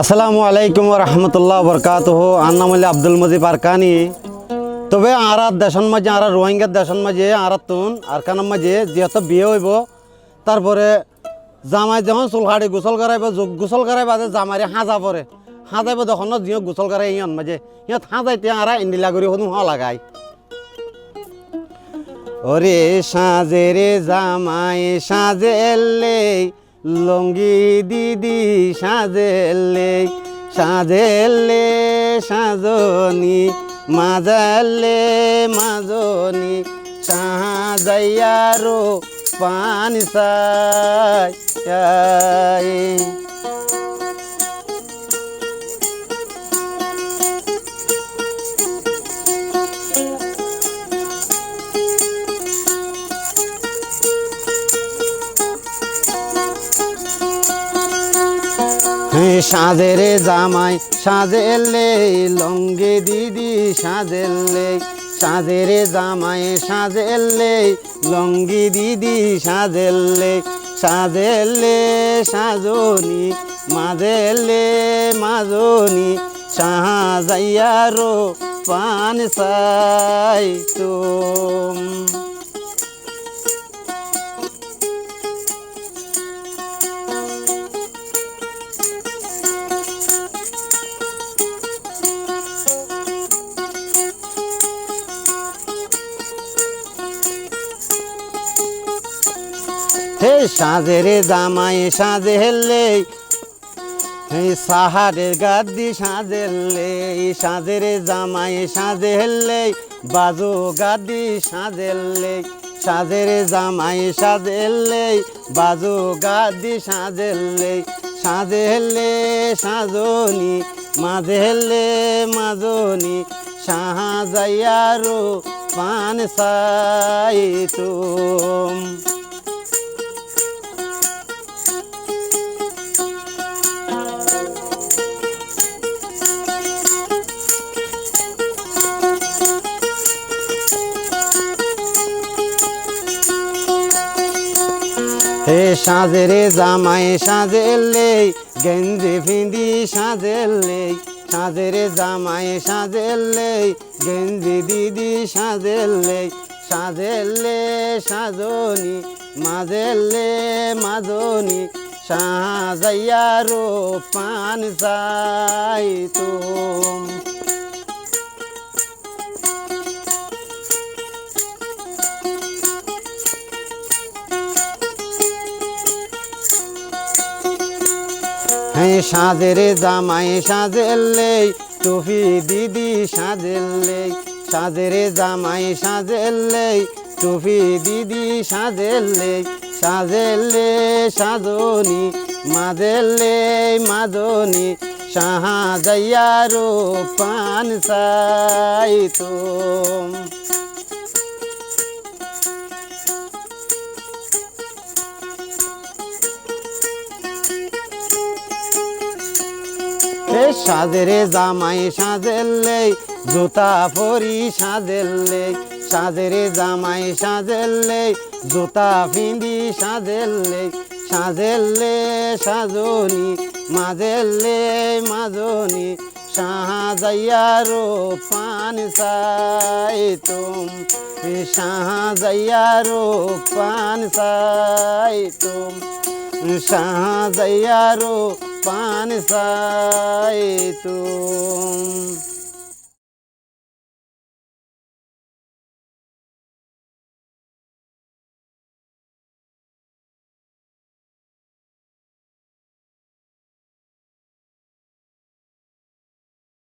আসসালামু আলাইকুম রহমতুল্লাহ বরকাতুহ। আর নাম হলে আব্দুল মজিব আরকানি। তবে আর দেশের মাঝে আর রোহিঙ্গার দেশের মাঝে আর তুন আরকানের মাঝে যেহেতু বিয়ে হইব, তারপরে জামাই যখন চুলহাড়ি গোসল করাইব, গোসল করাই বাদে জামাইরে হাজা পরে হাজাইব, তখন যিও গোসল করাই ইয়ন মাঝে ইয়ত হাজাইতে আর ইন্দিলা করি হতুন হওয়া লাগাই। ওরে সাজেরে জামাই সাজেলে, লঙ্গি দিদি সাজেলে, সাজেলে সাজনি, মাজালে মাজনি, সাজাইয়ারো পানি চাই। সাজেরে জামাই সাজেলে, লঙ্গে দিদি সাজেলে, সাজেরে জামাই সাজেলে, লঙ্গি দিদি সাজেলে, সাজেলে সাজনি, মাজেলে মাজনি, সাজাইয়ারো পান চাই তুম। হে সাজেরে জামাই সাজেলে, হে সাহারের গাদ্দি সাজেলে, সাজেরে জামাই সাজেলে, বাজু গাদ্দি সাজেলে, সাজেরে জামাই সাজেলে, বাজু গাদ্দি সাজেলে, সাজেলে সাজনি, মাজেলে মাজনি, সাজাইয়ারো পান চাই তুম। হে সাজেরে জামাই সাজেলে, গেঞ্জি ফিন্দি সাজেলে, সাজেরে জামাই সাজেলে, গেঞ্জি দিদি সাজেলে, সাজেলে সাজনি, মাজেলে মাজনি, সাজাইয়ারো পান চাই তুম। সাজেরে জামাই সাজেলে, টুপি দিদি সাজেলে, সাজেরে জামাই সাজেলে, টুপি দিদি সাজেলে, সাজেলে সাজনি, মাজেলে মাজনি, সাজাইয়ারো পান চাই তুম। সাজেরে জামাই সাজেলে, জুতা পরি সাজেলে, সাজেরে জামাই সাজেলে, জুতা ফিন্দি সাজেলে, সাজেলে সাজনি, মাজেলে মাজনি, সাজাইয়ারো পান চাই তুম। সাজাইয়ারো পান চাই তুম, সাজাইয়ারো পান চাই তুম।